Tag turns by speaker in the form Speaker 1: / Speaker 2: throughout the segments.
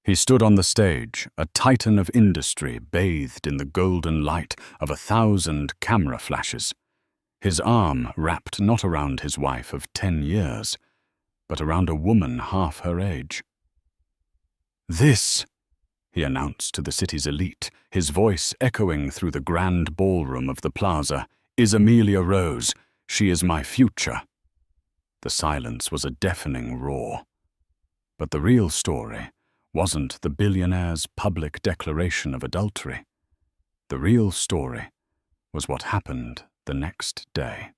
Speaker 1: He stood on the stage, a titan of industry bathed in the golden light of 1,000 camera flashes. His arm wrapped not around his wife of 10 years, but around a woman half her age. "This," he announced to the city's elite, his voice echoing through the grand ballroom of the plaza, "is Amelia Rose. She is my future." The silence was a deafening roar. But the real story wasn't the billionaire's public declaration of adultery. The real story was what happened the next day.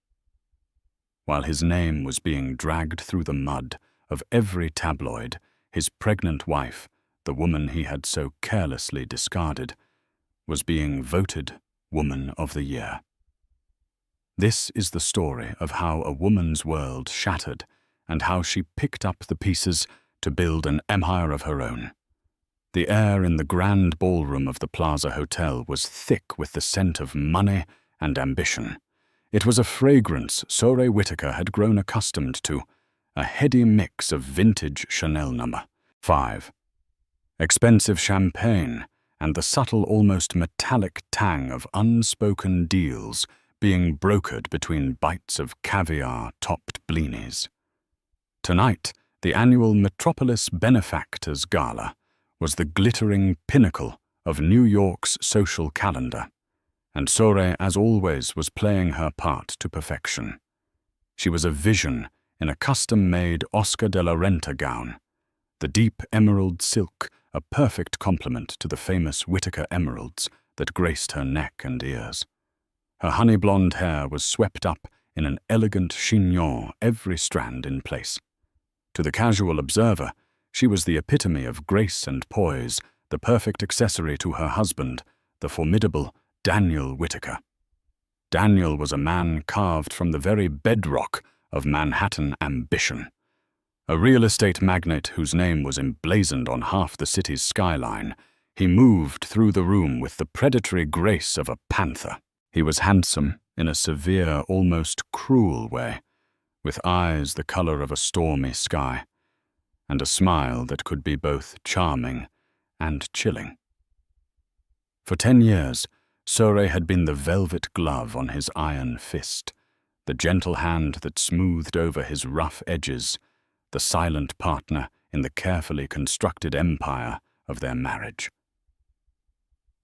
Speaker 1: While his name was being dragged through the mud of every tabloid, his pregnant wife, the woman he had so carelessly discarded, was being voted Woman of the Year. This is the story of how a woman's world shattered and how she picked up the pieces to build an empire of her own. The air in the grand ballroom of the Plaza Hotel was thick with the scent of money and ambition. It was a fragrance Sore Whitaker had grown accustomed to, a heady mix of vintage Chanel No. 5, expensive champagne, and the subtle, almost metallic tang of unspoken deals being brokered between bites of caviar-topped blinis. Tonight, the annual Metropolis Benefactors Gala was the glittering pinnacle of New York's social calendar, and Sore, as always, was playing her part to perfection. She was a vision in a custom-made Oscar de la Renta gown, the deep emerald silk a perfect complement to the famous Whitaker emeralds that graced her neck and ears. Her honey-blonde hair was swept up in an elegant chignon, every strand in place. To the casual observer, she was the epitome of grace and poise, the perfect accessory to her husband, the formidable Daniel Whitaker. Daniel was a man carved from the very bedrock of Manhattan ambition. A real estate magnate whose name was emblazoned on half the city's skyline, he moved through the room with the predatory grace of a panther. He was handsome in a severe, almost cruel way, with eyes the color of a stormy sky, and a smile that could be both charming and chilling. For 10 years, Sore had been the velvet glove on his iron fist, the gentle hand that smoothed over his rough edges, the silent partner in the carefully constructed empire of their marriage.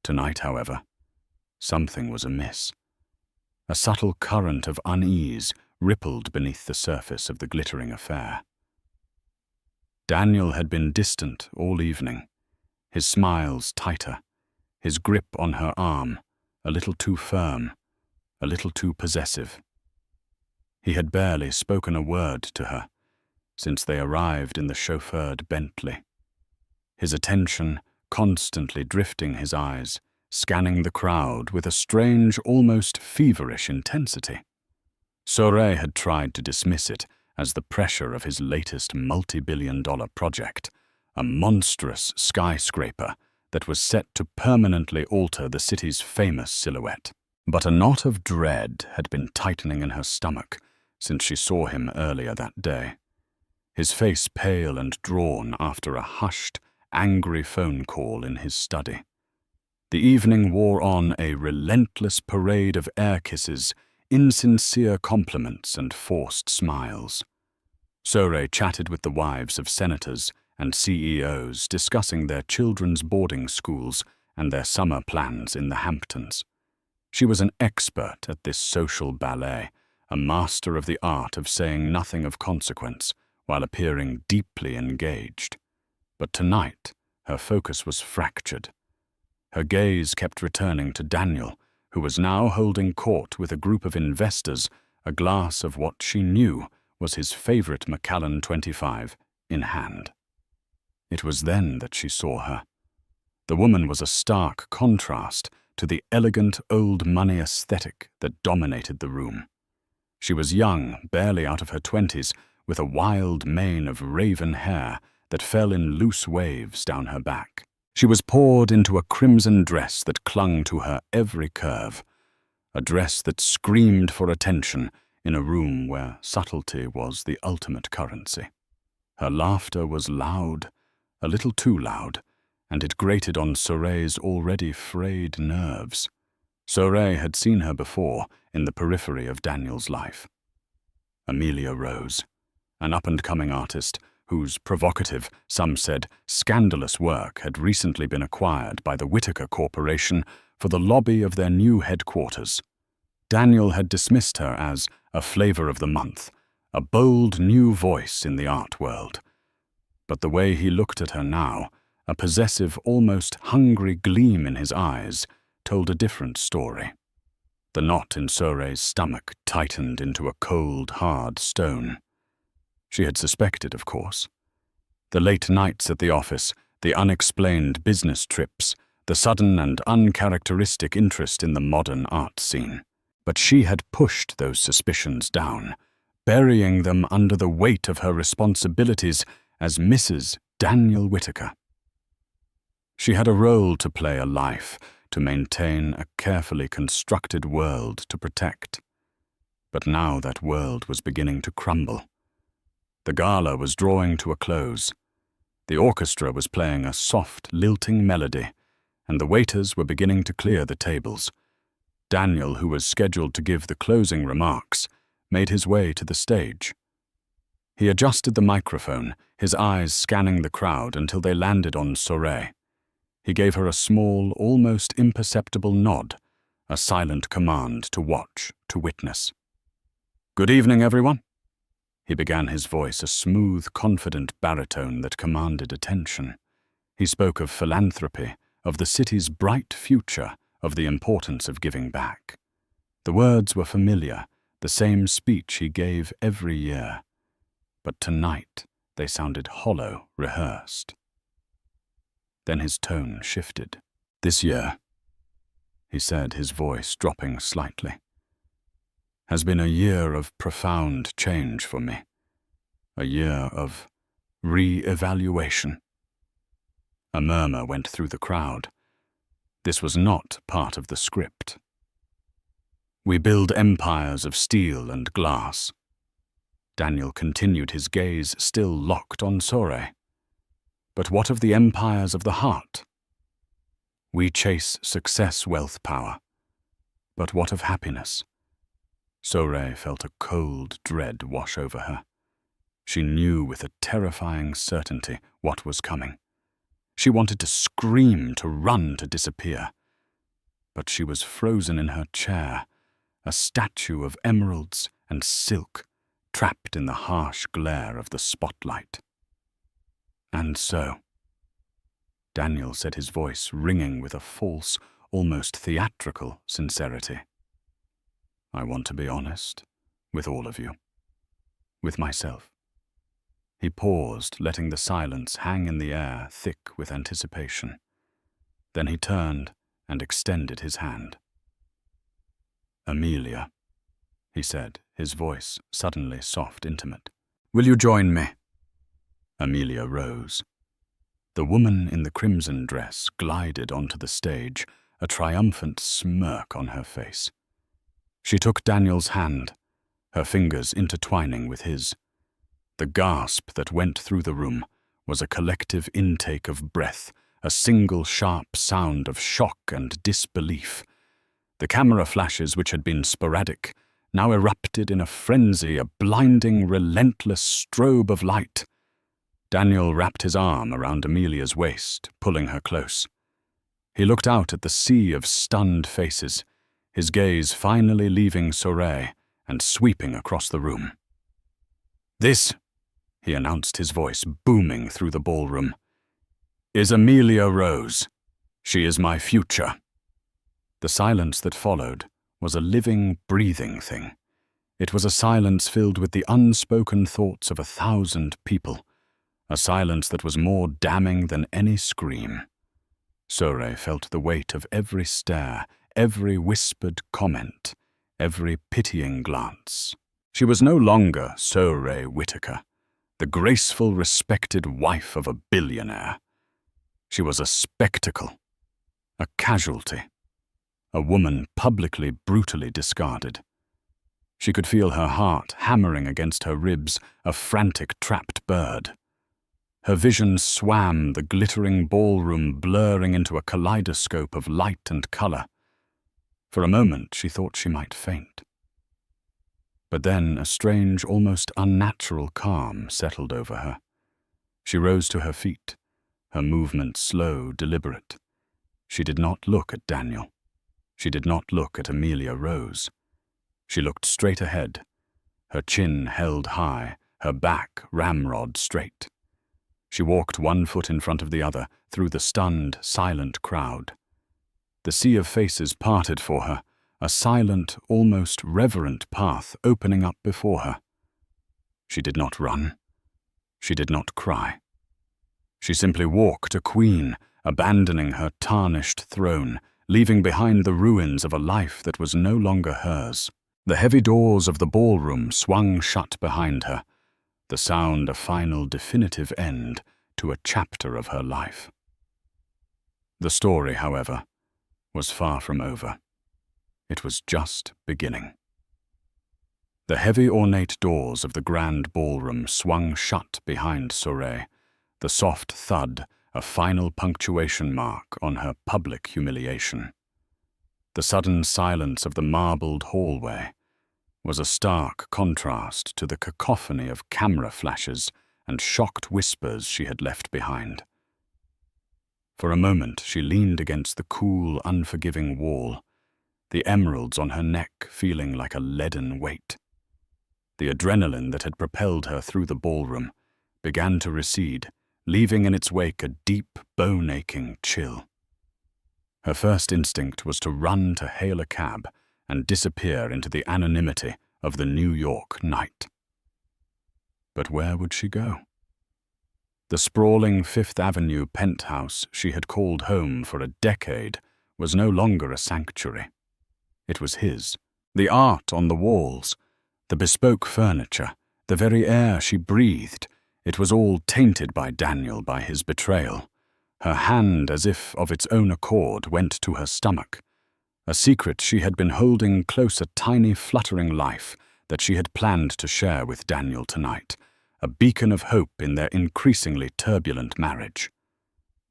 Speaker 1: Tonight, however, something was amiss. A subtle current of unease rippled beneath the surface of the glittering affair. Daniel had been distant all evening, his smiles tighter, his grip on her arm a little too firm, a little too possessive. He had barely spoken a word to her since they arrived in the chauffeured Bentley, his attention constantly drifting his eyes, scanning the crowd with a strange, almost feverish intensity. Sore had tried to dismiss it as the pressure of his latest multi-billion-dollar project, a monstrous skyscraper that was set to permanently alter the city's famous silhouette. But a knot of dread had been tightening in her stomach since she saw him earlier that day, his face pale and drawn after a hushed, angry phone call in his study. The evening wore on a relentless parade of air kisses, insincere compliments, and forced smiles. Sore chatted with the wives of senators and CEOs, discussing their children's boarding schools and their summer plans in the Hamptons. She was an expert at this social ballet, a master of the art of saying nothing of consequence while appearing deeply engaged. But tonight, her focus was fractured. Her gaze kept returning to Daniel, who was now holding court with a group of investors, a glass of what she knew was his favorite Macallan 25 in hand. It was then that she saw her. The woman was a stark contrast to the elegant old money aesthetic that dominated the room. She was young, barely out of her 20s, with a wild mane of raven hair that fell in loose waves down her back. She was poured into a crimson dress that clung to her every curve, a dress that screamed for attention in a room where subtlety was the ultimate currency. Her laughter was loud, a little too loud, and it grated on Soray's already frayed nerves. Soray had seen her before in the periphery of Daniel's life. Amelia Rose, an up-and-coming artist whose provocative, some said scandalous work had recently been acquired by the Whitaker Corporation for the lobby of their new headquarters. Daniel had dismissed her as a flavor of the month, a bold new voice in the art world. But the way he looked at her now, a possessive, almost hungry gleam in his eyes, told a different story. The knot in Soray's stomach tightened into a cold, hard stone. She had suspected, of course. The late nights at the office, the unexplained business trips, the sudden and uncharacteristic interest in the modern art scene. But she had pushed those suspicions down, burying them under the weight of her responsibilities as Mrs. Daniel Whitaker. She had a role to play, a life to maintain, a carefully constructed world to protect. But now that world was beginning to crumble. The gala was drawing to a close. The orchestra was playing a soft, lilting melody, and the waiters were beginning to clear the tables. Daniel, who was scheduled to give the closing remarks, made his way to the stage. He adjusted the microphone, his eyes scanning the crowd until they landed on Soray. He gave her a small, almost imperceptible nod, a silent command to watch, to witness. "Good evening, everyone." He began, his voice a smooth, confident baritone that commanded attention. He spoke of philanthropy, of the city's bright future, of the importance of giving back. The words were familiar, the same speech he gave every year. But tonight they sounded hollow, rehearsed. Then his tone shifted. "This year," he said, his voice dropping slightly, "has been a year of profound change for me, a year of re-evaluation." A murmur went through the crowd. This was not part of the script. "We build empires of steel and glass." Daniel continued, his gaze still locked on Soray. "But what of the empires of the heart? We chase success, wealth, power. But what of happiness?" Soray felt a cold dread wash over her. She knew with a terrifying certainty what was coming. She wanted to scream, to run, to disappear. But she was frozen in her chair, a statue of emeralds and silk, trapped in the harsh glare of the spotlight. "And so," Daniel said, his voice ringing with a false, almost theatrical sincerity, "I want to be honest with all of you, with myself." He paused, letting the silence hang in the air, thick with anticipation. Then he turned and extended his hand. "Amelia," he said, his voice suddenly soft, intimate, "will you join me?" Amelia rose. The woman in the crimson dress glided onto the stage, a triumphant smirk on her face. She took Daniel's hand, her fingers intertwining with his. The gasp that went through the room was a collective intake of breath, a single sharp sound of shock and disbelief. The camera flashes, which had been sporadic, now erupted in a frenzy, a blinding, relentless strobe of light. Daniel wrapped his arm around Amelia's waist, pulling her close. He looked out at the sea of stunned faces, his gaze finally leaving Soray and sweeping across the room. "This," he announced, his voice booming through the ballroom, "is Amelia Rose. She is my future." The silence that followed was a living, breathing thing. It was a silence filled with the unspoken thoughts of 1,000 people, a silence that was more damning than any scream. Soray felt the weight of every stare, every whispered comment, every pitying glance. She was no longer Soray Whitaker, the graceful, respected wife of a billionaire. She was a spectacle, a casualty, a woman publicly, brutally discarded. She could feel her heart hammering against her ribs, a frantic, trapped bird. Her vision swam, the glittering ballroom blurring into a kaleidoscope of light and colour. For a moment she thought she might faint. But then a strange, almost unnatural calm settled over her. She rose to her feet, her movements slow, deliberate. She did not look at Daniel. She did not look at Amelia Rose. She looked straight ahead, her chin held high, her back ramrod straight. She walked one foot in front of the other through the stunned, silent crowd. The sea of faces parted for her, a silent, almost reverent path opening up before her. She did not run. She did not cry. She simply walked a queen, abandoning her tarnished throne, leaving behind the ruins of a life that was no longer hers. The heavy doors of the ballroom swung shut behind her, the sound a final definitive end to a chapter of her life. The story, however, was far from over. It was just beginning. The heavy ornate doors of the grand ballroom swung shut behind Sorey, the soft thud a final punctuation mark on her public humiliation. The sudden silence of the marbled hallway was a stark contrast to the cacophony of camera flashes and shocked whispers she had left behind. For a moment she leaned against the cool, unforgiving wall, the emeralds on her neck feeling like a leaden weight. The adrenaline that had propelled her through the ballroom began to recede, leaving in its wake a deep, bone-aching chill. Her first instinct was to run to hail a cab and disappear into the anonymity of the New York night. But where would she go? The sprawling Fifth Avenue penthouse she had called home for a decade was no longer a sanctuary. It was his. The art on the walls, the bespoke furniture, the very air she breathed, it was all tainted by Daniel, by his betrayal. Her hand, as if of its own accord, went to her stomach. A secret she had been holding close, a tiny fluttering life that she had planned to share with Daniel tonight, a beacon of hope in their increasingly turbulent marriage.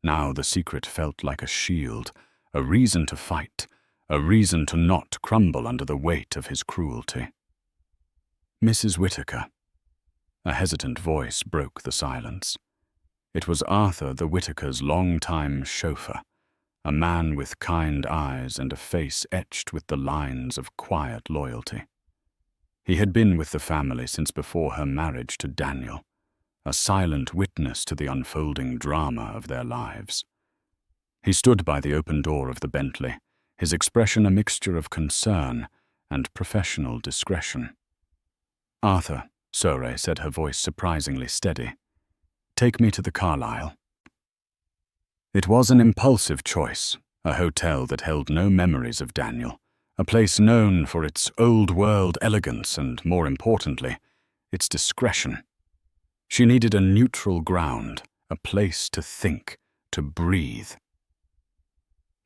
Speaker 1: Now the secret felt like a shield, a reason to fight, a reason to not crumble under the weight of his cruelty. Mrs. Whittaker. A hesitant voice broke the silence. It was Arthur the Whittakers' long-time chauffeur, a man with kind eyes and a face etched with the lines of quiet loyalty. He had been with the family since before her marriage to Daniel, a silent witness to the unfolding drama of their lives. He stood by the open door of the Bentley, his expression a mixture of concern and professional discretion. "Arthur," Sorey said, her voice surprisingly steady, "take me to the Carlyle." It was an impulsive choice, a hotel that held no memories of Daniel, a place known for its old-world elegance and, more importantly, its discretion. She needed a neutral ground, a place to think, to breathe.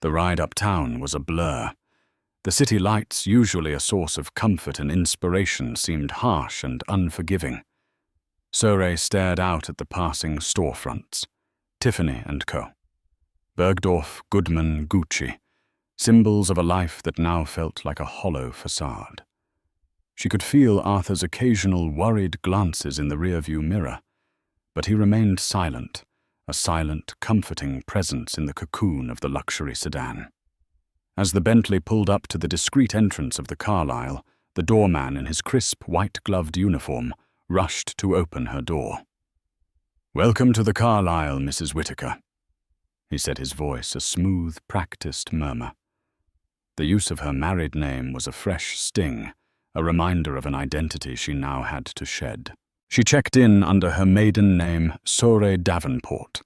Speaker 1: The ride uptown was a blur. The city lights, usually a source of comfort and inspiration, seemed harsh and unforgiving. Sorey stared out at the passing storefronts, Tiffany & Co., Bergdorf, Goodman, Gucci, symbols of a life that now felt like a hollow facade. She could feel Arthur's occasional worried glances in the rearview mirror, but he remained silent, a silent, comforting presence in the cocoon of the luxury sedan. As the Bentley pulled up to the discreet entrance of the Carlyle, the doorman in his crisp, white-gloved uniform rushed to open her door. "Welcome to the Carlyle, Mrs. Whittaker," he said, his voice a smooth, practiced murmur. The use of her married name was a fresh sting, a reminder of an identity she now had to shed. She checked in under her maiden name, Sorey Davenport,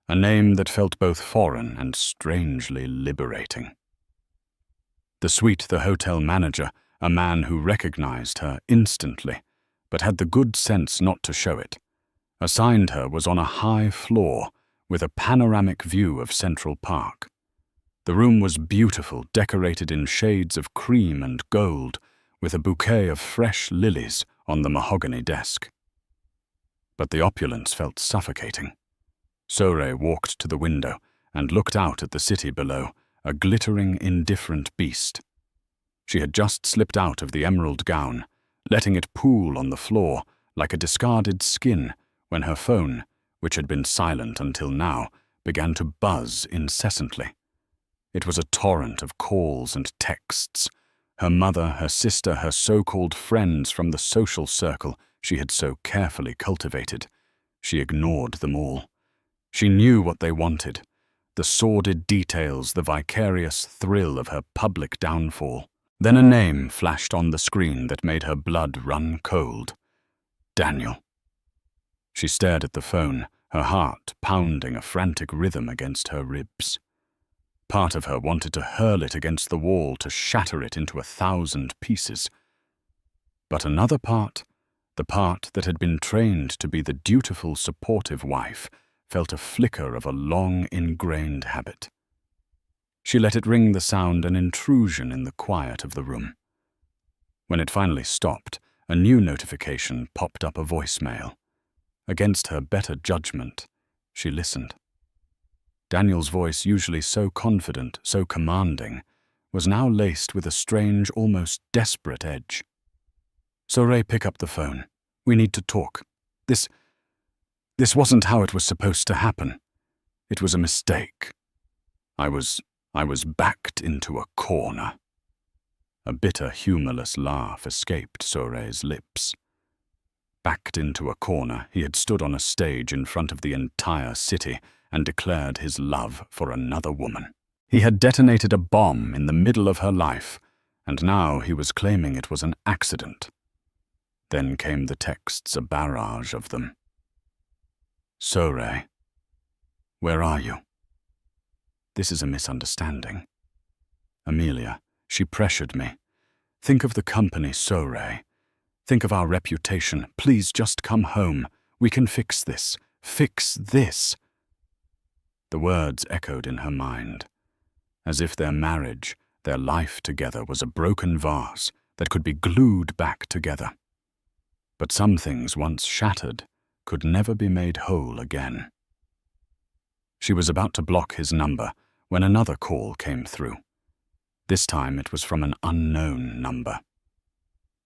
Speaker 1: a name that felt both foreign and strangely liberating. The suite, the hotel manager, a man who recognized her instantly, but had the good sense not to show it, assigned her was on a high floor with a panoramic view of Central Park. The room was beautiful, decorated in shades of cream and gold, with a bouquet of fresh lilies on the mahogany desk. But the opulence felt suffocating. Sore walked to the window and looked out at the city below, a glittering, indifferent beast. She had just slipped out of the emerald gown, letting it pool on the floor like a discarded skin when her phone, which had been silent until now, began to buzz incessantly. It was a torrent of calls and texts. Her mother, her sister, her so-called friends from the social circle she had so carefully cultivated. She ignored them all. She knew what they wanted, the sordid details, the vicarious thrill of her public downfall. Then a name flashed on the screen that made her blood run cold. Daniel. She stared at the phone, her heart pounding a frantic rhythm against her ribs. Part of her wanted to hurl it against the wall, to shatter it into 1,000 pieces. But another part, the part that had been trained to be the dutiful, supportive wife, felt a flicker of a long-ingrained habit. She let it ring, the sound an intrusion in the quiet of the room. When it finally stopped, a new notification popped up, a voicemail. Against her better judgment, she listened. Daniel's voice, usually so confident, so commanding, was now laced with a strange, almost desperate edge. "Sore, pick up the phone. We need to talk. This wasn't how it was supposed to happen. It was a mistake. I was backed into a corner." A bitter, humorless laugh escaped Sore's lips. Backed into a corner, he had stood on a stage in front of the entire city and declared his love for another woman. He had detonated a bomb in the middle of her life, and now he was claiming it was an accident. Then came the texts, a barrage of them. "Sore, where are you? This is a misunderstanding. Amelia, she pressured me. Think of the company, Sore. Think of our reputation. Please just come home. We can fix this. Fix this." The words echoed in her mind, as if their marriage, their life together, was a broken vase that could be glued back together. But some things, once shattered, could never be made whole again. She was about to block his number when another call came through. This time it was from an unknown number.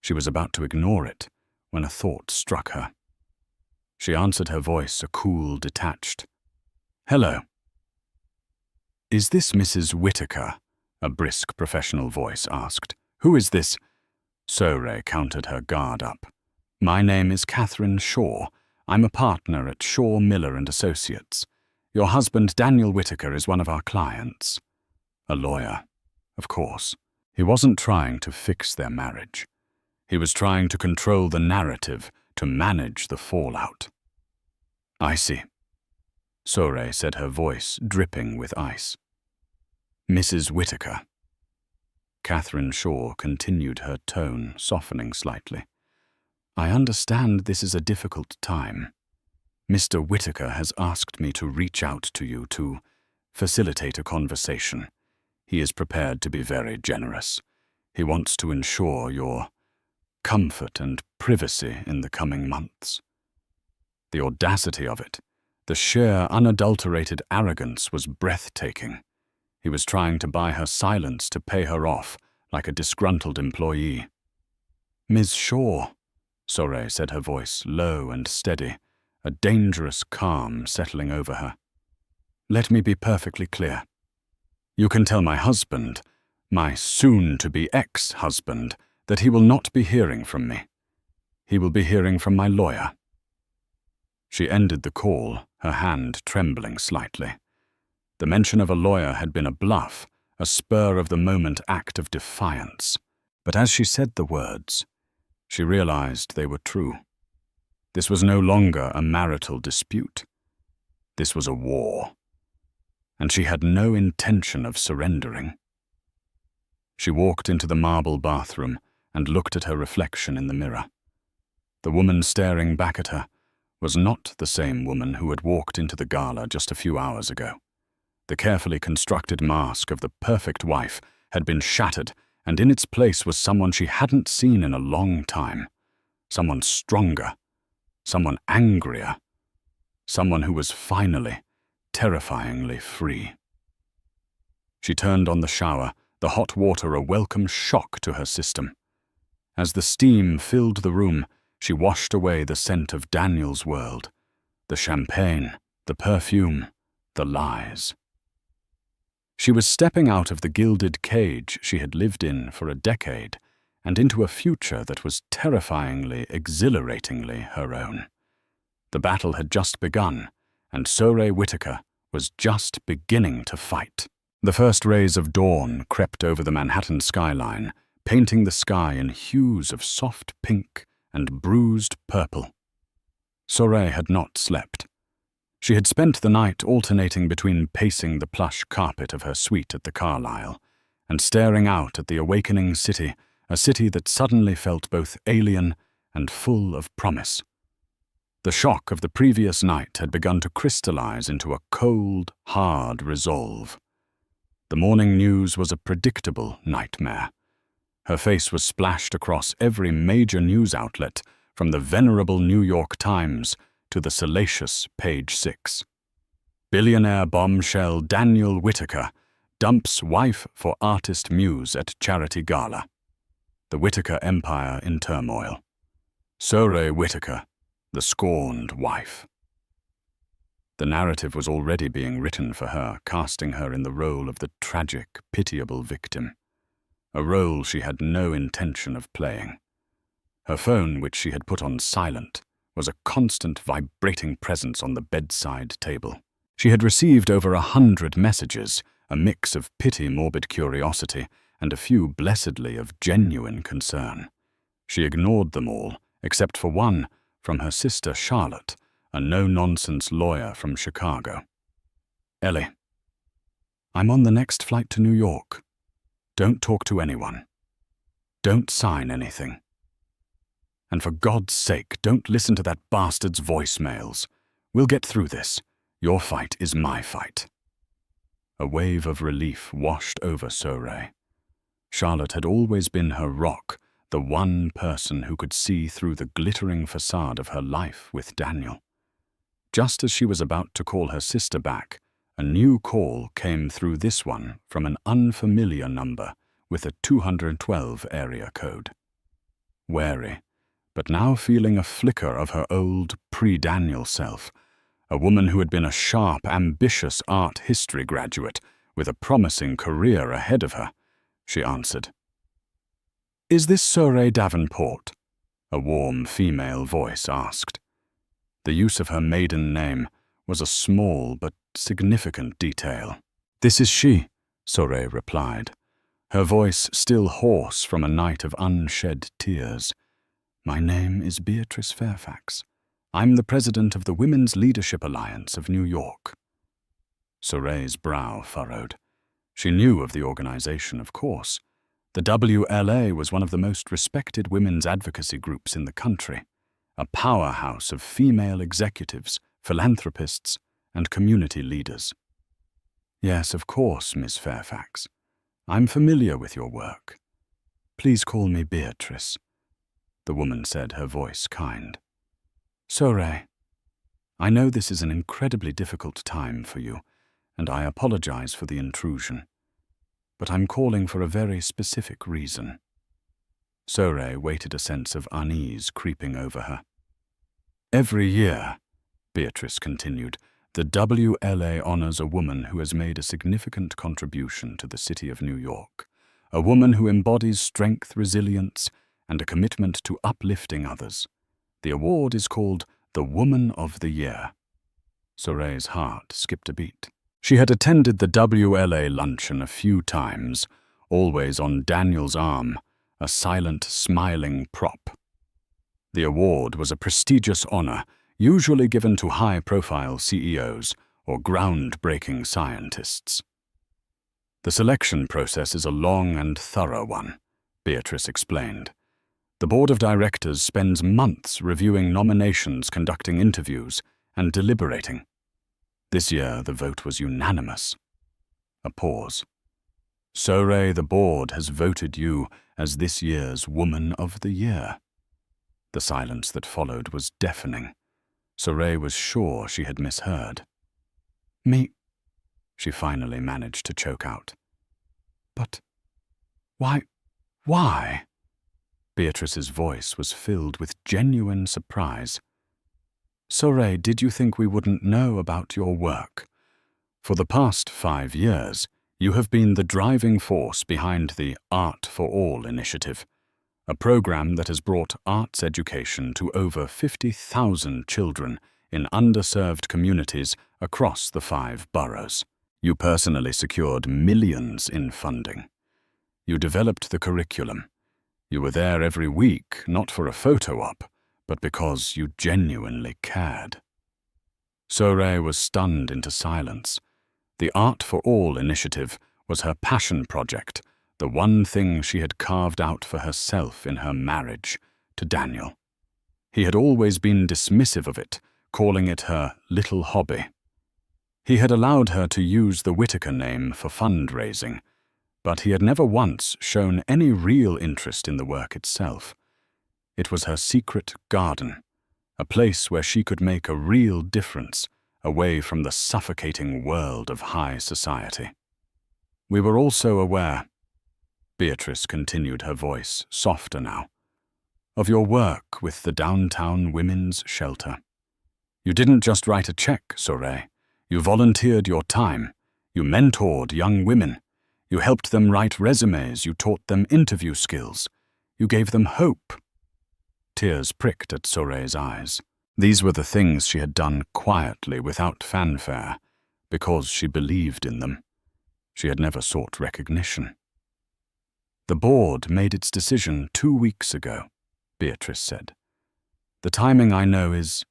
Speaker 1: She was about to ignore it when a thought struck her. She answered her voice, a cool, detached, "Hello." "Is this Mrs. Whittaker?" a brisk professional voice asked. "Who is this?" Sore countered her guard up. "My name is Catherine Shaw. I'm a partner at Shaw, Miller & Associates. Your husband, Daniel Whittaker, is one of our clients." A lawyer, of course. He wasn't trying to fix their marriage. He was trying to control the narrative, to manage the fallout. "I see," Sore said, her voice dripping with ice. "Mrs. Whittaker." Catherine Shaw continued, her tone softening slightly. "I understand this is a difficult time. Mr. Whittaker has asked me to reach out to you to facilitate a conversation. He is prepared to be very generous. He wants to ensure your comfort and privacy in the coming months." The audacity of it, the sheer, unadulterated arrogance was breathtaking. He was trying to buy her silence to pay her off like a disgruntled employee. "Ms. Shaw," Sore said, her voice low and steady, a dangerous calm settling over her. "Let me be perfectly clear. You can tell my husband, my soon-to-be ex-husband, that he will not be hearing from me. He will be hearing from my lawyer." She ended the call, her hand trembling slightly. The mention of a lawyer had been a bluff, a spur-of-the-moment act of defiance. But as she said the words, she realized they were true. This was no longer a marital dispute. This was a war. And she had no intention of surrendering. She walked into the marble bathroom and looked at her reflection in the mirror. The woman staring back at her was not the same woman who had walked into the gala just a few hours ago. The carefully constructed mask of the perfect wife had been shattered, and in its place was someone she hadn't seen in a long time. Someone stronger, someone angrier, someone who was finally, terrifyingly free. She turned on the shower, the hot water a welcome shock to her system. As the steam filled the room, she washed away the scent of Daniel's world, the champagne, the perfume, the lies. She was stepping out of the gilded cage she had lived in for a decade and into a future that was terrifyingly, exhilaratingly her own. The battle had just begun, and Sore Whitaker was just beginning to fight. The first rays of dawn crept over the Manhattan skyline, painting the sky in hues of soft pink and bruised purple. Sore had not slept. She had spent the night alternating between pacing the plush carpet of her suite at the Carlyle and staring out at the awakening city, a city that suddenly felt both alien and full of promise. The shock of the previous night had begun to crystallize into a cold, hard resolve. The morning news was a predictable nightmare. Her face was splashed across every major news outlet, from the venerable New York Times to the salacious Page 6. Billionaire bombshell Daniel Whitaker dumps wife for artist muse at charity gala. The Whitaker empire in turmoil. Sore Whitaker, the scorned wife. The narrative was already being written for her, casting her in the role of the tragic, pitiable victim, a role she had no intention of playing. Her phone, which she had put on silent, was a constant vibrating presence on the bedside table. She had received over 100 messages, a mix of pity, morbid curiosity, and a few blessedly of genuine concern. She ignored them all, except for one from her sister Charlotte, a no-nonsense lawyer from Chicago. Ellie, I'm on the next flight to New York. Don't talk to anyone. Don't sign anything. And for God's sake, don't listen to that bastard's voicemails. We'll get through this. Your fight is my fight. A wave of relief washed over Sore. Charlotte had always been her rock, the one person who could see through the glittering facade of her life with Daniel. Just as she was about to call her sister back, a new call came through this one from an unfamiliar number with a 212 area code. Wary, but now feeling a flicker of her old pre-Daniel self, a woman who had been a sharp, ambitious art history graduate with a promising career ahead of her, she answered. "Is this Sore Davenport?" a warm female voice asked. The use of her maiden name was a small but significant detail. "This is she," Sore replied, her voice still hoarse from a night of unshed tears. "My name is Beatrice Fairfax. I'm the president of the Women's Leadership Alliance of New York." Sore's brow furrowed. She knew of the organization, of course. The WLA was one of the most respected women's advocacy groups in the country, a powerhouse of female executives, philanthropists, and community leaders. "Yes, of course, Miss Fairfax. I'm familiar with your work. Please call me Beatrice," the woman said, her voice kind. "Sore, I know this is an incredibly difficult time for you, and I apologize for the intrusion. But I'm calling for a very specific reason." Sore waited, a sense of unease creeping over her. "Every year," Beatrice continued, "the WLA honors a woman who has made a significant contribution to the city of New York, a woman who embodies strength, resilience, and a commitment to uplifting others. The award is called the Woman of the Year." Sore's heart skipped a beat. She had attended the WLA luncheon a few times, always on Daniel's arm, a silent, smiling prop. The award was a prestigious honor, usually given to high-profile CEOs or groundbreaking scientists. "The selection process is a long and thorough one," Beatrice explained. "The board of directors spends months reviewing nominations, conducting interviews, and deliberating. This year, the vote was unanimous." A pause. "Sore, the board has voted you as this year's Woman of the Year." The silence that followed was deafening. Sore was sure she had misheard. Me, she finally managed to choke out. But why? Beatrice's voice was filled with genuine surprise. Sorey, did you think we wouldn't know about your work? For the past 5 years, you have been the driving force behind the Art for All initiative, a program that has brought arts education to over 50,000 children in underserved communities across the 5 boroughs. You personally secured millions in funding. You developed the curriculum. You were there every week, not for a photo op, but because you genuinely cared. Sorey was stunned into silence. The Art for All initiative was her passion project, the one thing she had carved out for herself in her marriage to Daniel. He had always been dismissive of it, calling it her little hobby. He had allowed her to use the Whitaker name for fundraising, but he had never once shown any real interest in the work itself. It was her secret garden, a place where she could make a real difference, away from the suffocating world of high society. We were also aware, Beatrice continued, her voice softer now, of your work with the downtown women's shelter. You didn't just write a check, Sorey. You volunteered your time. You mentored young women. You helped them write resumes. You taught them interview skills. You gave them hope. Tears pricked at Sorey's eyes. These were the things she had done quietly, without fanfare, because she believed in them. She had never sought recognition. The board made its decision 2 weeks ago, Beatrice said. The timing, I know, is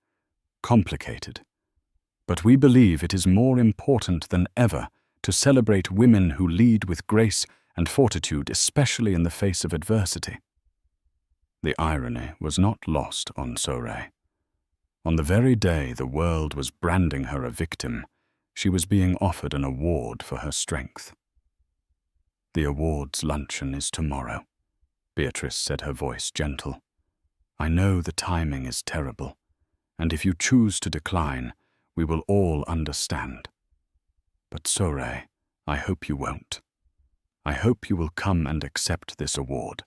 Speaker 1: complicated, but we believe it is more important than ever to celebrate women who lead with grace and fortitude, especially in the face of adversity. The irony was not lost on Sorey. On the very day the world was branding her a victim, she was being offered an award for her strength. The awards luncheon is tomorrow, Beatrice said, her voice gentle. I know the timing is terrible, and if you choose to decline, we will all understand. But Sorey, I hope you won't. I hope you will come and accept this award.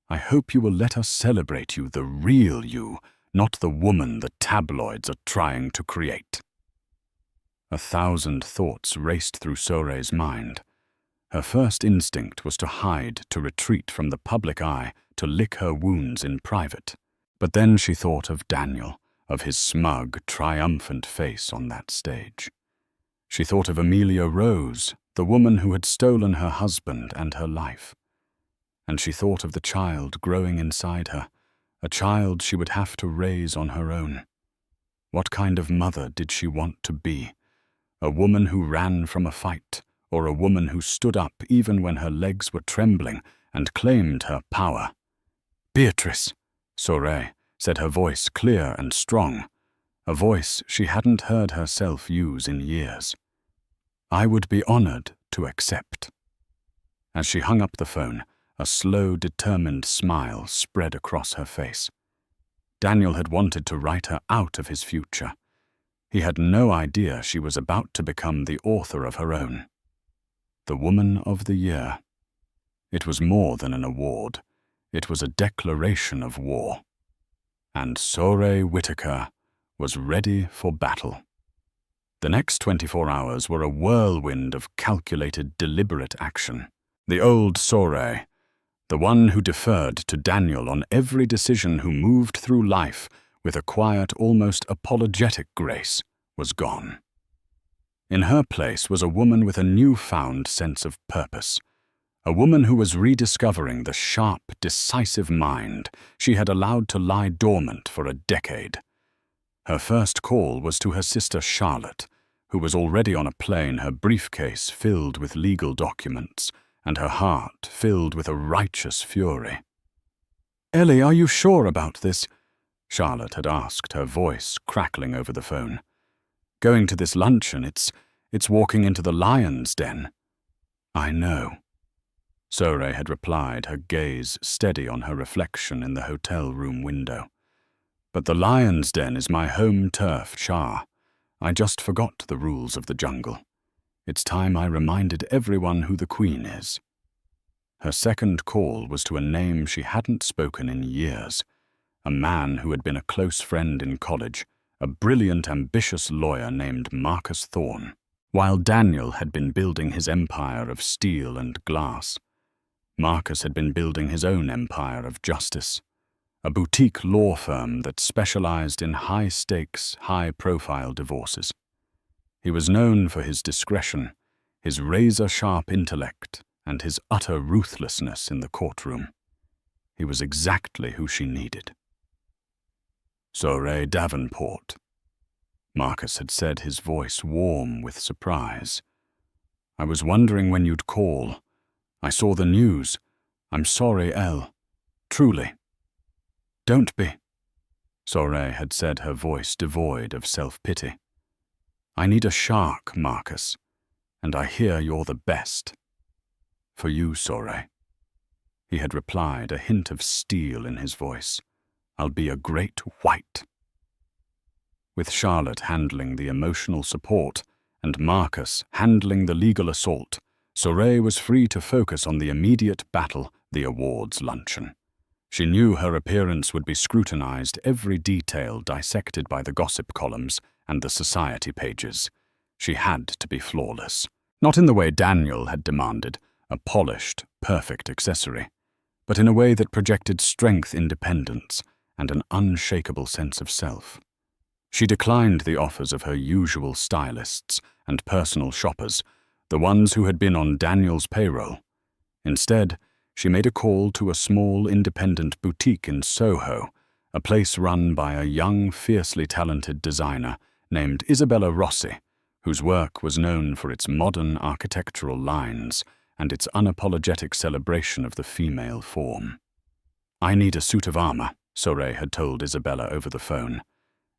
Speaker 1: I hope you will let us celebrate you, the real you, not the woman the tabloids are trying to create. 1,000 thoughts raced through Sorey's mind. Her first instinct was to hide, to retreat from the public eye, to lick her wounds in private. But then she thought of Daniel, of his smug, triumphant face on that stage. She thought of Amelia Rose, the woman who had stolen her husband and her life. And she thought of the child growing inside her, a child she would have to raise on her own. What kind of mother did she want to be? A woman who ran from a fight, or a woman who stood up even when her legs were trembling and claimed her power? Beatrice, Sorey said, her voice clear and strong, a voice she hadn't heard herself use in years. I would be honored to accept. As she hung up the phone, a slow, determined smile spread across her face. Daniel had wanted to write her out of his future. He had no idea she was about to become the author of her own. The Woman of the Year. It was more than an award. It was a declaration of war. And Sorey Whitaker was ready for battle. The next 24 hours were a whirlwind of calculated, deliberate action. The old Sorey, the one who deferred to Daniel on every decision, who moved through life with a quiet, almost apologetic grace, was gone. In her place was a woman with a newfound sense of purpose, a woman who was rediscovering the sharp, decisive mind she had allowed to lie dormant for a decade. Her first call was to her sister Charlotte, who was already on a plane, her briefcase filled with legal documents, and her heart filled with a righteous fury. Ellie, are you sure about this? Charlotte had asked, her voice crackling over the phone. Going to this luncheon, it's walking into the lion's den. I know. Sorey had replied, her gaze steady on her reflection in the hotel room window. But the lion's den is my home turf, Char. I just forgot the rules of the jungle. It's time I reminded everyone who the queen is." Her second call was to a name she hadn't spoken in years, a man who had been a close friend in college, a brilliant, ambitious lawyer named Marcus Thorne. While Daniel had been building his empire of steel and glass, Marcus had been building his own empire of justice, a boutique law firm that specialized in high-stakes, high-profile divorces. He was known for his discretion, his razor-sharp intellect, and his utter ruthlessness in the courtroom. He was exactly who she needed. "Soray Davenport," Marcus had said, his voice warm with surprise. "I was wondering when you'd call. I saw the news. I'm sorry, Elle. Truly." "Don't be," Soray had said, her voice devoid of self-pity. "I need a shark, Marcus, and I hear you're the best." "For you, Soray," he had replied, a hint of steel in his voice. "I'll be a great white." With Charlotte handling the emotional support and Marcus handling the legal assault, Soray was free to focus on the immediate battle, the awards luncheon. She knew her appearance would be scrutinized, every detail dissected by the gossip columns and the society pages. She had to be flawless. Not in the way Daniel had demanded, a polished, perfect accessory, but in a way that projected strength, independence, and an unshakable sense of self. She declined the offers of her usual stylists and personal shoppers, the ones who had been on Daniel's payroll. Instead, she made a call to a small independent boutique in Soho, a place run by a young, fiercely talented designer named Isabella Rossi, whose work was known for its modern architectural lines and its unapologetic celebration of the female form. "I need a suit of armor," Soray had told Isabella over the phone,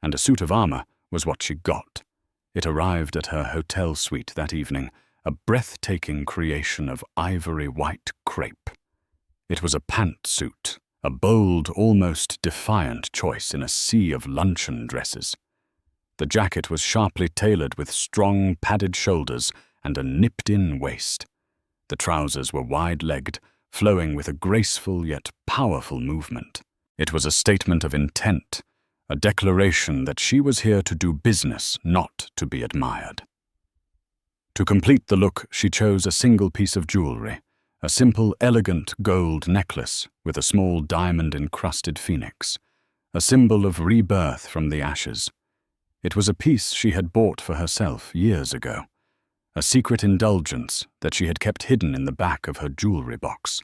Speaker 1: and a suit of armor was what she got. It arrived at her hotel suite that evening, a breathtaking creation of ivory white crepe. It was a pantsuit, a bold, almost defiant choice in a sea of luncheon dresses. The jacket was sharply tailored with strong, padded shoulders and a nipped-in waist. The trousers were wide-legged, flowing with a graceful yet powerful movement. It was a statement of intent, a declaration that she was here to do business, not to be admired. To complete the look, she chose a single piece of jewelry, a simple, elegant gold necklace with a small diamond-encrusted phoenix, a symbol of rebirth from the ashes. It was a piece she had bought for herself years ago, a secret indulgence that she had kept hidden in the back of her jewelry box.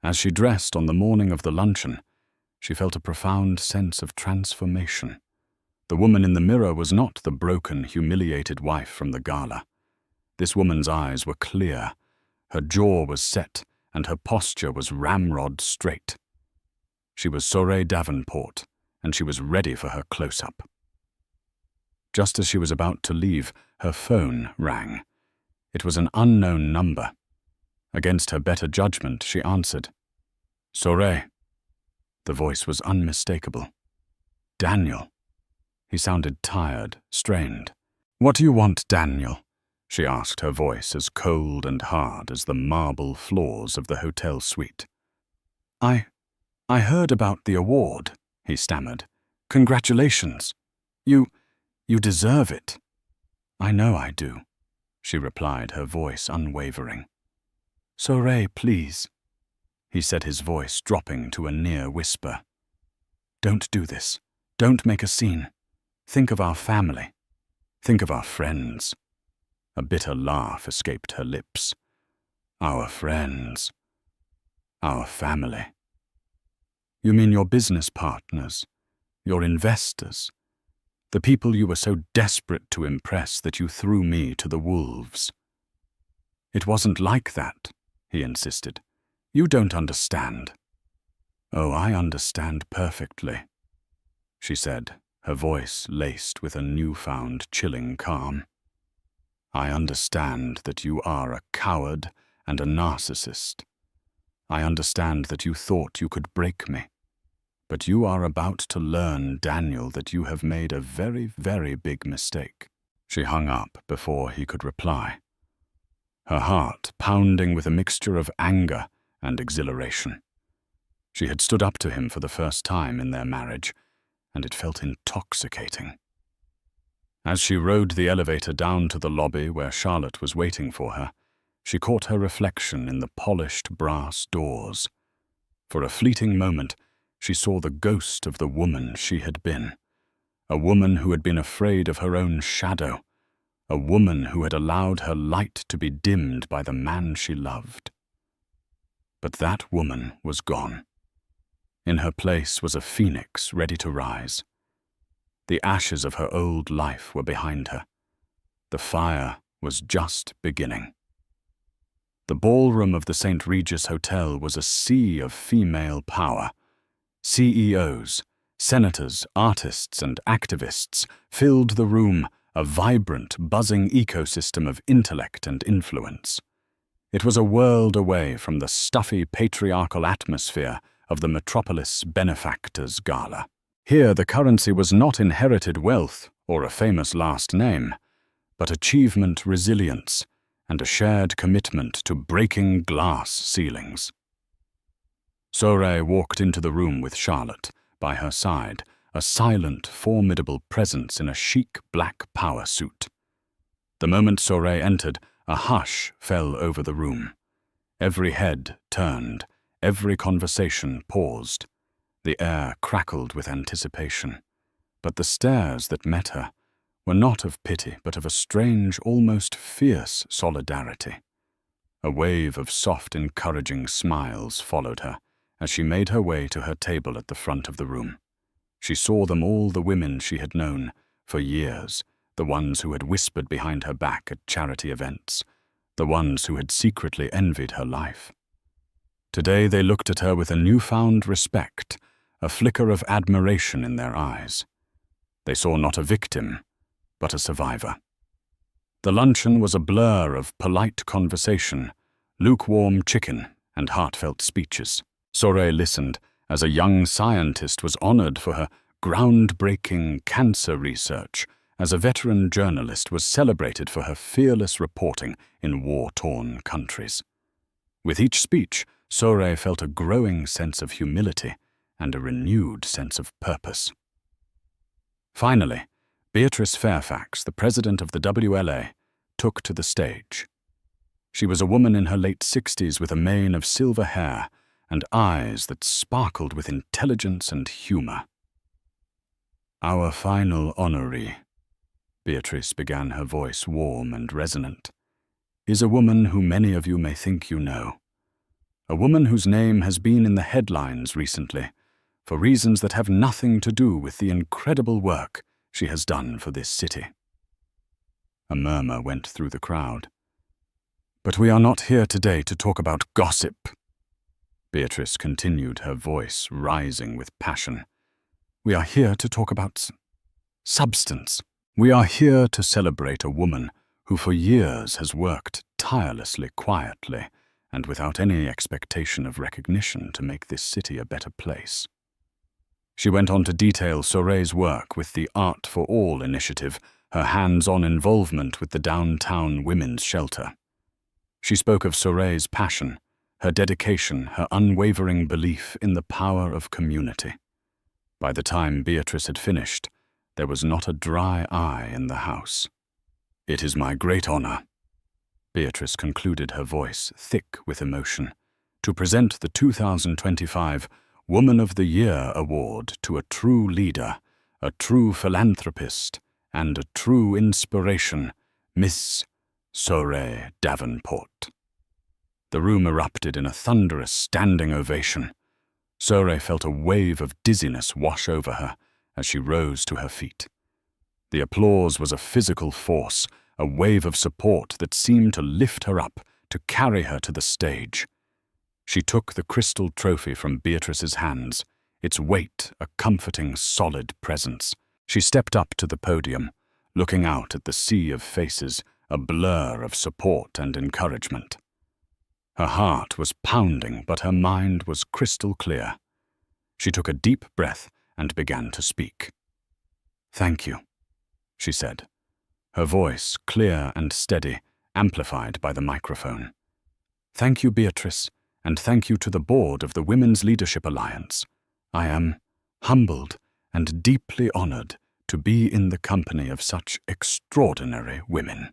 Speaker 1: As she dressed on the morning of the luncheon, she felt a profound sense of transformation. The woman in the mirror was not the broken, humiliated wife from the gala. This woman's eyes were clear, her jaw was set, and her posture was ramrod straight. She was Soray Davenport, and she was ready for her close-up. Just as she was about to leave, her phone rang. It was an unknown number. Against her better judgment, she answered. "Soray." The voice was unmistakable. "Daniel." He sounded tired, strained. "What do you want, Daniel?" she asked, her voice as cold and hard as the marble floors of the hotel suite. I heard about the award," he stammered. "Congratulations. You deserve it." "I know I do," she replied, her voice unwavering. "Soray, please," he said, his voice dropping to a near whisper. "Don't do this. Don't make a scene. Think of our family. Think of our friends." A bitter laugh escaped her lips. "Our friends. Our family. You mean your business partners, your investors, the people you were so desperate to impress that you threw me to the wolves." "It wasn't like that," he insisted. "You don't understand." "Oh, I understand perfectly," she said, her voice laced with a newfound chilling calm. "I understand that you are a coward and a narcissist. I understand that you thought you could break me. But you are about to learn, Daniel, that you have made a very, very big mistake. She hung up before he could reply, her heart pounding with a mixture of anger and exhilaration. She had stood up to him for the first time in their marriage, and it felt intoxicating. As she rode the elevator down to the lobby where Charlotte was waiting for her, she caught her reflection in the polished brass doors. For a fleeting moment, she saw the ghost of the woman she had been, a woman who had been afraid of her own shadow, a woman who had allowed her light to be dimmed by the man she loved. But that woman was gone. In her place was a phoenix ready to rise. The ashes of her old life were behind her. The fire was just beginning. The ballroom of the St. Regis Hotel was a sea of female power. CEOs, senators, artists, and activists filled the room, a vibrant, buzzing ecosystem of intellect and influence. It was a world away from the stuffy patriarchal atmosphere of the metropolis benefactors' gala. Here the currency was not inherited wealth or a famous last name, but achievement, resilience, and a shared commitment to breaking glass ceilings. Sorey walked into the room with Charlotte, by her side, a silent, formidable presence in a chic black power suit. The moment Sorey entered, a hush fell over the room. Every head turned, every conversation paused. The air crackled with anticipation. But the stares that met her were not of pity, but of a strange, almost fierce solidarity. A wave of soft, encouraging smiles followed her as she made her way to her table at the front of the room. She saw them all, the women she had known for years, the ones who had whispered behind her back at charity events, the ones who had secretly envied her life. Today they looked at her with a newfound respect, a flicker of admiration in their eyes. They saw not a victim, but a survivor. The luncheon was a blur of polite conversation, lukewarm chicken, and heartfelt speeches. Sorey listened as a young scientist was honored for her groundbreaking cancer research, as a veteran journalist was celebrated for her fearless reporting in war-torn countries. With each speech, Sorey felt a growing sense of humility and a renewed sense of purpose. Finally, Beatrice Fairfax, the president of the WLA, took to the stage. She was a woman in her late 60s with a mane of silver hair and eyes that sparkled with intelligence and humor. "Our final honoree," Beatrice began, her voice warm and resonant, "is a woman who many of you may think you know. A woman whose name has been in the headlines recently for reasons that have nothing to do with the incredible work she has done for this city." A murmur went through the crowd. "But we are not here today to talk about gossip," Beatrice continued, her voice rising with passion. "We are here to talk about substance. We are here to celebrate a woman who for years has worked tirelessly, quietly, and without any expectation of recognition to make this city a better place." She went on to detail Sorey's work with the Art for All initiative, her hands-on involvement with the downtown women's shelter. She spoke of Sorey's passion, her dedication, her unwavering belief in the power of community. By the time Beatrice had finished, there was not a dry eye in the house. "It is my great honor," Beatrice concluded, her voice thick with emotion, "to present the 2025 Woman of the Year Award to a true leader, a true philanthropist, and a true inspiration, Miss Sorey Davenport." The room erupted in a thunderous standing ovation. Sorey felt a wave of dizziness wash over her as she rose to her feet. The applause was a physical force, a wave of support that seemed to lift her up, to carry her to the stage. She took the crystal trophy from Beatrice's hands, its weight a comforting, solid presence. She stepped up to the podium, looking out at the sea of faces, a blur of support and encouragement. Her heart was pounding, but her mind was crystal clear. She took a deep breath and began to speak. "Thank you," she said. her voice clear and steady, amplified by the microphone. "Thank you, Beatrice, and thank you to the board of the Women's Leadership Alliance. I am humbled and deeply honored to be in the company of such extraordinary women."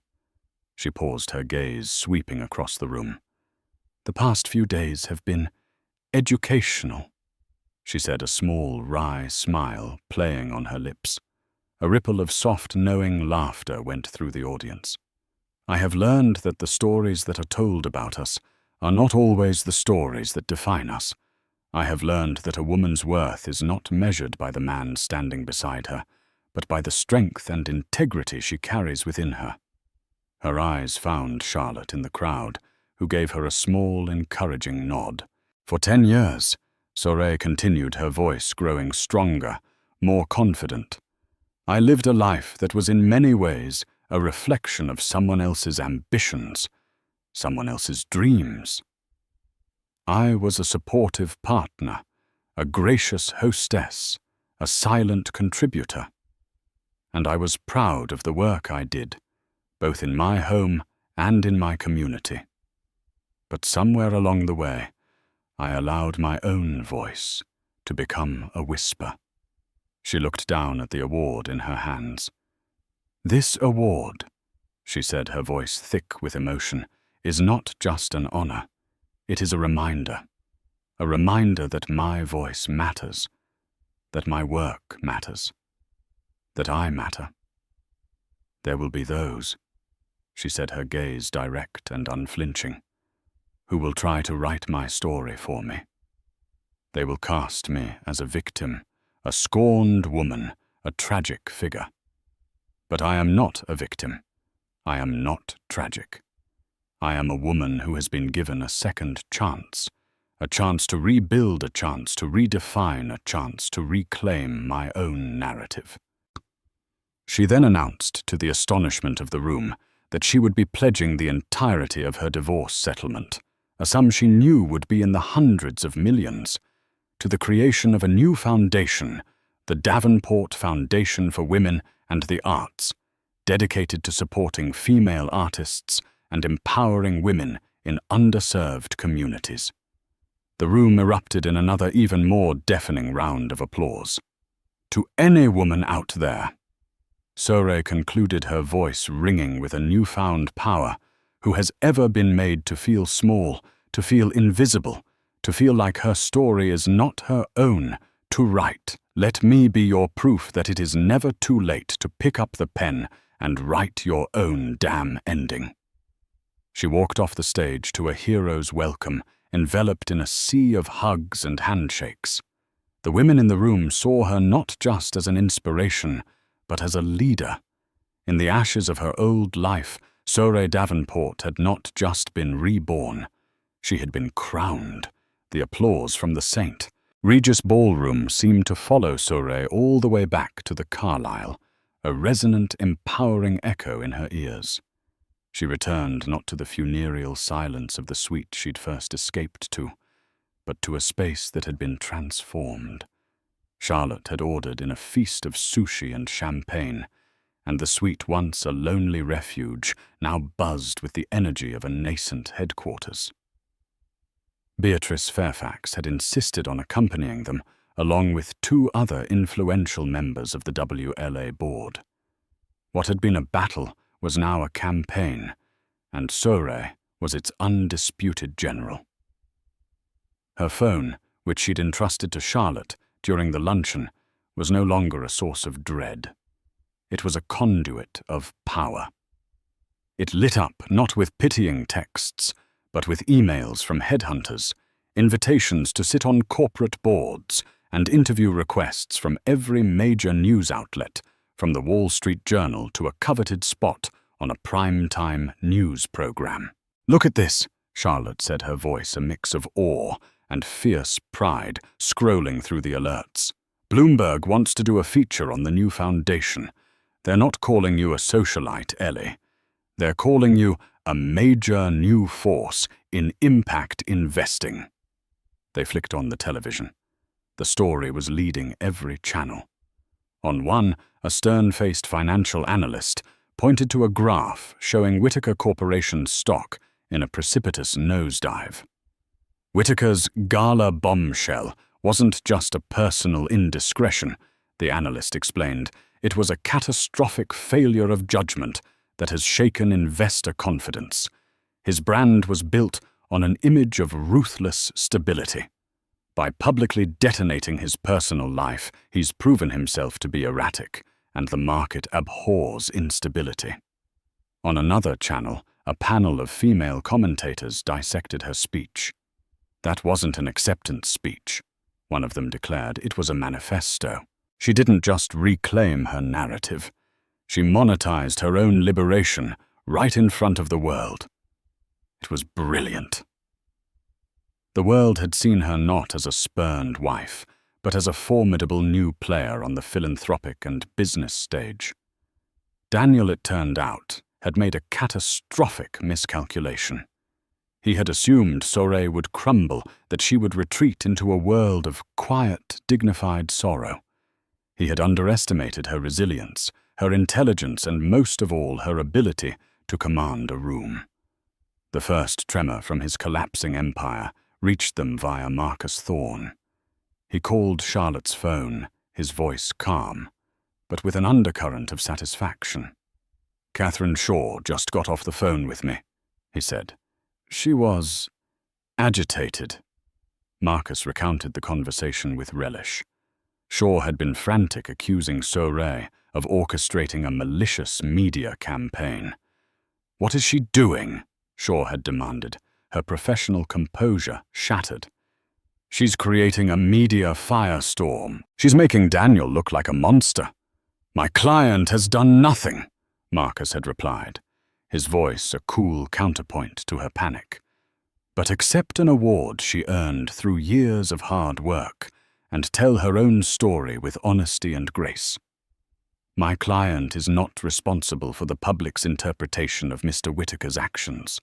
Speaker 1: She paused, her gaze sweeping across the room. "The past few days have been educational," she said, a small, wry smile playing on her lips. A ripple of soft, knowing laughter went through the audience. "I have learned that the stories that are told about us are not always the stories that define us. I have learned that a woman's worth is not measured by the man standing beside her, but by the strength and integrity she carries within her." Her eyes found Charlotte in the crowd, who gave her a small, encouraging nod. "For 10 years, Sorey continued, her voice growing stronger, more confident, I lived a life that was in many ways a reflection of someone else's ambitions, someone else's dreams. I was a supportive partner, a gracious hostess, a silent contributor, and I was proud of the work I did, both in my home and in my community. But somewhere along the way, I allowed my own voice to become a whisper." She looked down at the award in her hands. "This award," she said, her voice thick with emotion, "is not just an honor. It is a reminder that my voice matters, that my work matters, that I matter. There will be those," she said, her gaze direct and unflinching, "who will try to write my story for me. They will cast me as a victim, a scorned woman, a tragic figure. But I am not a victim. I am not tragic. I am a woman who has been given a second chance, a chance to rebuild, a chance to redefine, a chance to reclaim my own narrative." She then announced, to the astonishment of the room, that she would be pledging the entirety of her divorce settlement, a sum she knew would be in the hundreds of millions, to the creation of a new foundation, the Davenport Foundation for Women and the Arts, dedicated to supporting female artists and empowering women in underserved communities. The room erupted in another even more deafening round of applause. "To any woman out there," Sorey concluded, her voice ringing with a newfound power, "who has ever been made to feel small, to feel invisible, to feel like her story is not her own, to write. Let me be your proof that it is never too late to pick up the pen and write your own damn ending." She walked off the stage to a hero's welcome, enveloped in a sea of hugs and handshakes. The women in the room saw her not just as an inspiration, but as a leader. In the ashes of her old life, Sorey Davenport had not just been reborn. She had been crowned. The applause from the saint. Regis Ballroom seemed to follow Sorey all the way back to the Carlisle, a resonant, empowering echo in her ears. She returned not to the funereal silence of the suite she'd first escaped to, but to a space that had been transformed. Charlotte had ordered in a feast of sushi and champagne, and the suite, once a lonely refuge, now buzzed with the energy of a nascent headquarters. Beatrice Fairfax had insisted on accompanying them, along with 2 other influential members of the WLA board. What had been a battle was now a campaign, and Sorey was its undisputed general. Her phone, which she'd entrusted to Charlotte during the luncheon, was no longer a source of dread. It was a conduit of power. It lit up not with pitying texts, but with emails from headhunters, invitations to sit on corporate boards, and interview requests from every major news outlet, from the Wall Street Journal to a coveted spot on a prime-time news program. "Look at this," Charlotte said, her voice a mix of awe and fierce pride, scrolling through the alerts. "Bloomberg wants to do a feature on the new foundation. They're not calling you a socialite, Ellie. They're calling you a major new force in impact investing." They flicked on the television. The story was leading every channel. On one, a stern-faced financial analyst pointed to a graph showing Whittaker Corporation's stock in a precipitous nosedive. Whittaker's Gala bombshell wasn't just a personal indiscretion, the analyst explained. It was a catastrophic failure of judgment that has shaken investor confidence. His brand was built on an image of ruthless stability. By publicly detonating his personal life, he's proven himself to be erratic, and the market abhors instability. On another channel, a panel of female commentators dissected her speech. That wasn't an acceptance speech, one of them declared. It was a manifesto. She didn't just reclaim her narrative. She monetized her own liberation right in front of the world. It was brilliant. The world had seen her not as a spurned wife, but as a formidable new player on the philanthropic and business stage. Daniel, it turned out, had made a catastrophic miscalculation. He had assumed Sorey would crumble, that she would retreat into a world of quiet, dignified sorrow. He had underestimated her resilience, her intelligence, and most of all, her ability to command a room. The first tremor from his collapsing empire reached them via Marcus Thorne. He called Charlotte's phone, his voice calm, but with an undercurrent of satisfaction. "Catherine Shaw just got off the phone with me," he said. "She was agitated." Marcus recounted the conversation with relish. Shaw had been frantic, accusing Sorey of orchestrating a malicious media campaign. "What is she doing?" Shaw had demanded, her professional composure shattered. "She's creating a media firestorm. She's making Daniel look like a monster." "My client has done nothing," Marcus had replied, his voice a cool counterpoint to her panic. "But accept an award she earned through years of hard work, and tell her own story with honesty and grace. My client is not responsible for the public's interpretation of Mr. Whittaker's actions.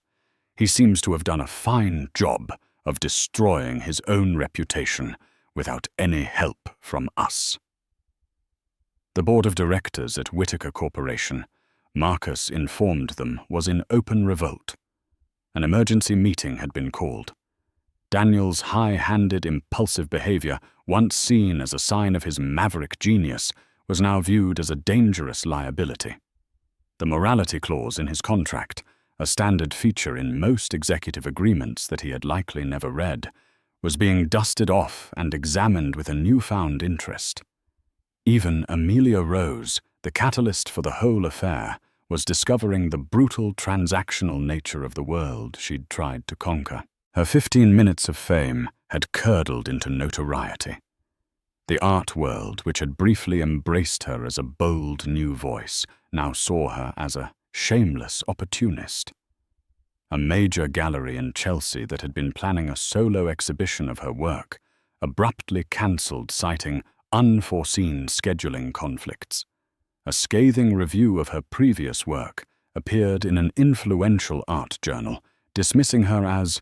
Speaker 1: He seems to have done a fine job of destroying his own reputation without any help from us." The board of directors at Whittaker Corporation, Marcus informed them, was in open revolt. An emergency meeting had been called. Daniel's high-handed, impulsive behavior, once seen as a sign of his maverick genius, was now viewed as a dangerous liability. The morality clause in his contract, a standard feature in most executive agreements that he had likely never read, was being dusted off and examined with a newfound interest. Even Amelia Rose, the catalyst for the whole affair, was discovering the brutal transactional nature of the world she'd tried to conquer. Her 15 minutes of fame had curdled into notoriety. The art world, which had briefly embraced her as a bold new voice, now saw her as a shameless opportunist. A major gallery in Chelsea that had been planning a solo exhibition of her work abruptly cancelled, citing unforeseen scheduling conflicts. A scathing review of her previous work appeared in an influential art journal, dismissing her as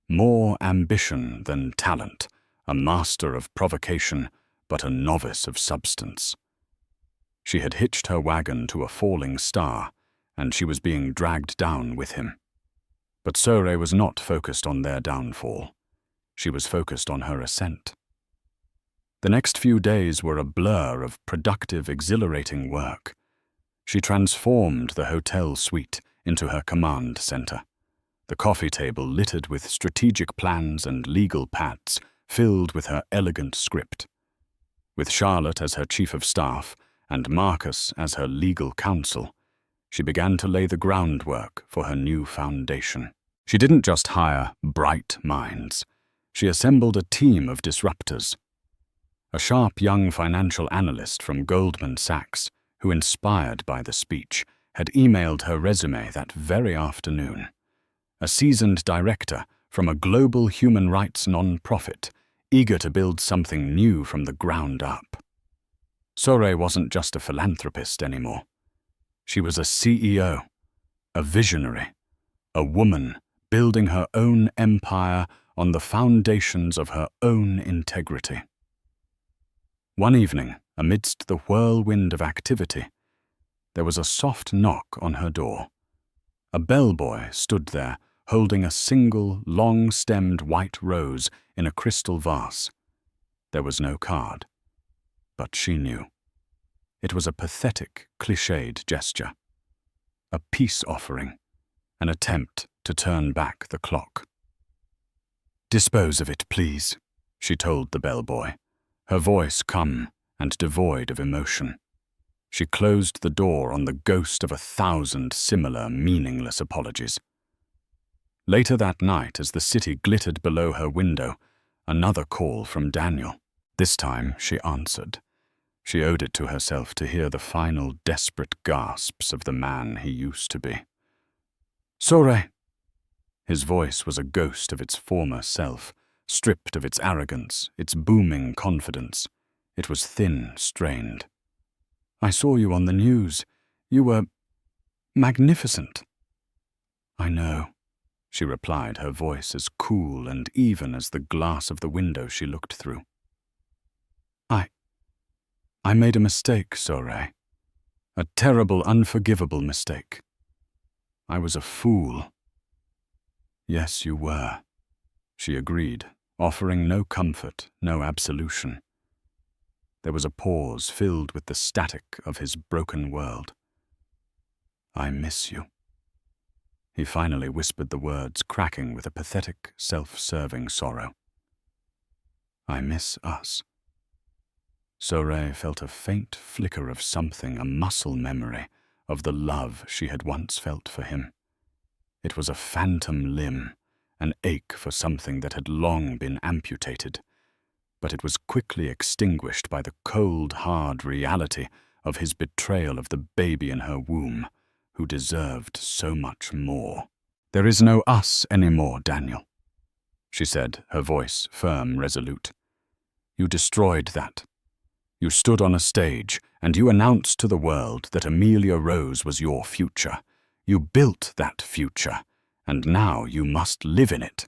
Speaker 1: more ambition than talent, a master of provocation, but a novice of substance. She had hitched her wagon to a falling star, and she was being dragged down with him. But Sorey was not focused on their downfall. She was focused on her ascent. The next few days were a blur of productive, exhilarating work. She transformed the hotel suite into her command center, the coffee table littered with strategic plans and legal pads filled with her elegant script. With Charlotte as her chief of staff and Marcus as her legal counsel, she began to lay the groundwork for her new foundation. She didn't just hire bright minds. She assembled a team of disruptors. A sharp young financial analyst from Goldman Sachs, who, inspired by the speech, had emailed her resume that very afternoon. A seasoned director from a global human rights non-profit, eager to build something new from the ground up. Sorey wasn't just a philanthropist anymore. She was a CEO, a visionary, a woman building her own empire on the foundations of her own integrity. One evening, amidst the whirlwind of activity, There was a soft knock on her door. A bellboy stood there, holding a single, long-stemmed white rose in a crystal vase. There was no card. But she knew. It was a pathetic, cliched gesture. A peace offering, an attempt to turn back the clock. "Dispose of it, please," she told the bellboy, her voice calm and devoid of emotion. She closed the door on the ghost of 1,000 similar, meaningless apologies. Later that night, as the city glittered below her window, another call from Daniel. This time she answered. She owed it to herself to hear the final desperate gasps of the man he used to be. "Sore." His voice was a ghost of its former self, stripped of its arrogance, its booming confidence. It was thin, strained. "I saw you on the news. You were magnificent." "I know," she replied, her voice as cool and even as the glass of the window she looked through. I made a mistake, Sore. A terrible, unforgivable mistake. I was a fool." "Yes, you were," she agreed, offering no comfort, no absolution. There was a pause filled with the static of his broken world. "I miss you." He finally whispered the words, cracking with a pathetic, self-serving sorrow. "I miss us." Sore felt a faint flicker of something, a muscle memory of the love she had once felt for him. It was a phantom limb, an ache for something that had long been amputated, but it was quickly extinguished by the cold, hard reality of his betrayal of the baby in her womb, who deserved so much more. "There is no us anymore, Daniel," she said, her voice firm, resolute. "You destroyed that. You stood on a stage, and you announced to the world that Amelia Rose was your future. You built that future, and now you must live in it."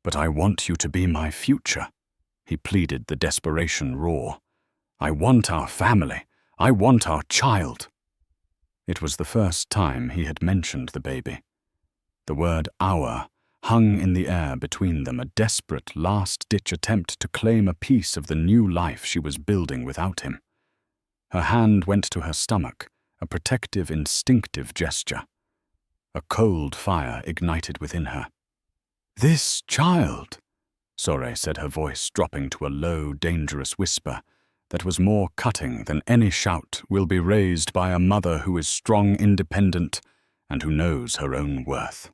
Speaker 1: "But I want you to be my future," he pleaded, the desperation raw. "I want our family. I want our child." It was the first time he had mentioned the baby. The word "our" hung in the air between them, a desperate, last-ditch attempt to claim a piece of the new life she was building without him. Her hand went to her stomach, a protective, instinctive gesture. A cold fire ignited within her. "This child," Sore said, her voice dropping to a low, dangerous whisper that was more cutting than any shout, "will be raised by a mother who is strong, independent, and who knows her own worth.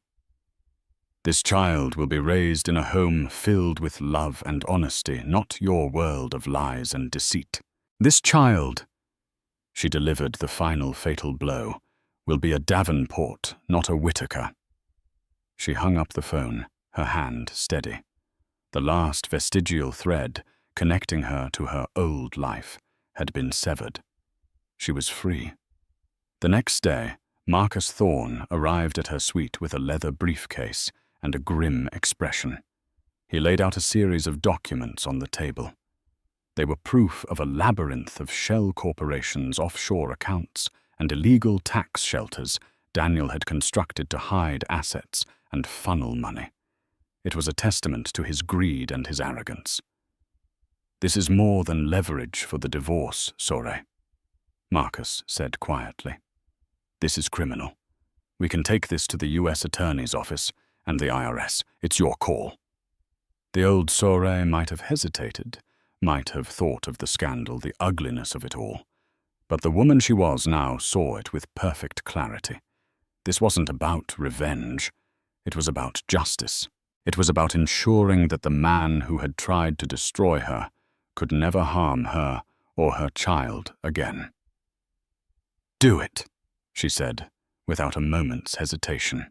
Speaker 1: This child will be raised in a home filled with love and honesty, not your world of lies and deceit. This child," she delivered the final fatal blow, "will be a Davenport, not a Whittaker." She hung up the phone, her hand steady. The last vestigial thread, connecting her to her old life, had been severed. She was free. The next day, Marcus Thorne arrived at her suite with a leather briefcase and a grim expression. He laid out a series of documents on the table. They were proof of a labyrinth of shell corporations' offshore accounts and illegal tax shelters Daniel had constructed to hide assets and funnel money. It was a testament to his greed and his arrogance. "This is more than leverage for the divorce, Sore," Marcus said quietly. "This is criminal. We can take this to the U.S. Attorney's Office and the IRS. It's your call." The old Sore might have hesitated, might have thought of the scandal, the ugliness of it all. But the woman she was now saw it with perfect clarity. This wasn't about revenge. It was about justice. It was about ensuring that the man who had tried to destroy her could never harm her or her child again. "Do it," she said, without a moment's hesitation.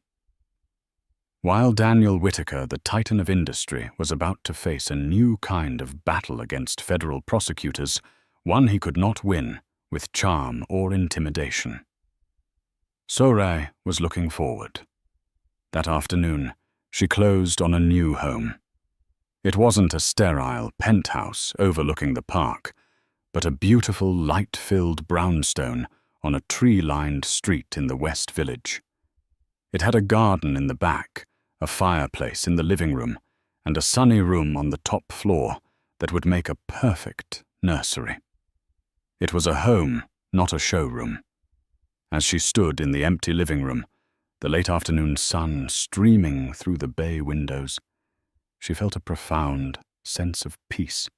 Speaker 1: While Daniel Whittaker, the titan of industry, was about to face a new kind of battle against federal prosecutors, one he could not win with charm or intimidation. Sore was looking forward. That afternoon, she closed on a new home. It wasn't a sterile penthouse overlooking the park, but a beautiful, light-filled brownstone on a tree-lined street in the West Village. It had a garden in the back, a fireplace in the living room, and a sunny room on the top floor that would make a perfect nursery. It was a home, not a showroom. As she stood in the empty living room, the late afternoon sun streaming through the bay windows, she felt a profound sense of peace.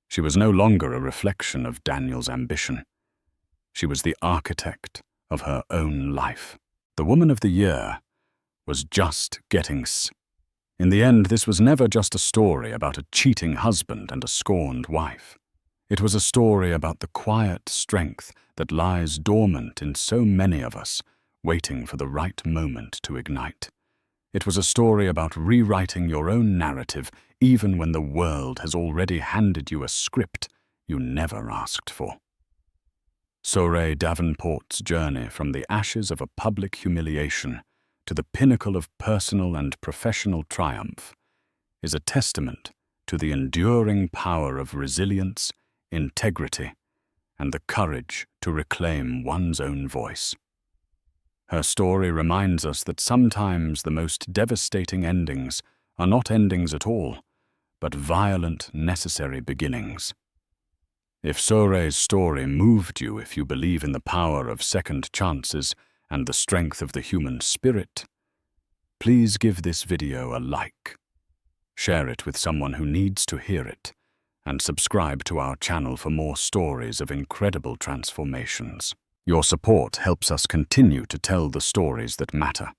Speaker 1: She was no longer a reflection of Daniel's ambition. She was the architect of her own life. The woman of the year was just getting In the end, this was never just a story about a cheating husband and a scorned wife. It was a story about the quiet strength that lies dormant in so many of us, waiting for the right moment to ignite. It was a story about rewriting your own narrative even when the world has already handed you a script you never asked for. Sorey Davenport's journey from the ashes of a public humiliation to the pinnacle of personal and professional triumph is a testament to the enduring power of resilience, integrity, and the courage to reclaim one's own voice. Her story reminds us that sometimes the most devastating endings are not endings at all, but violent, necessary beginnings. If Sorey's story moved you, if you believe in the power of second chances and the strength of the human spirit, please give this video a like. Share it with someone who needs to hear it, and subscribe to our channel for more stories of incredible transformations. Your support helps us continue to tell the stories that matter.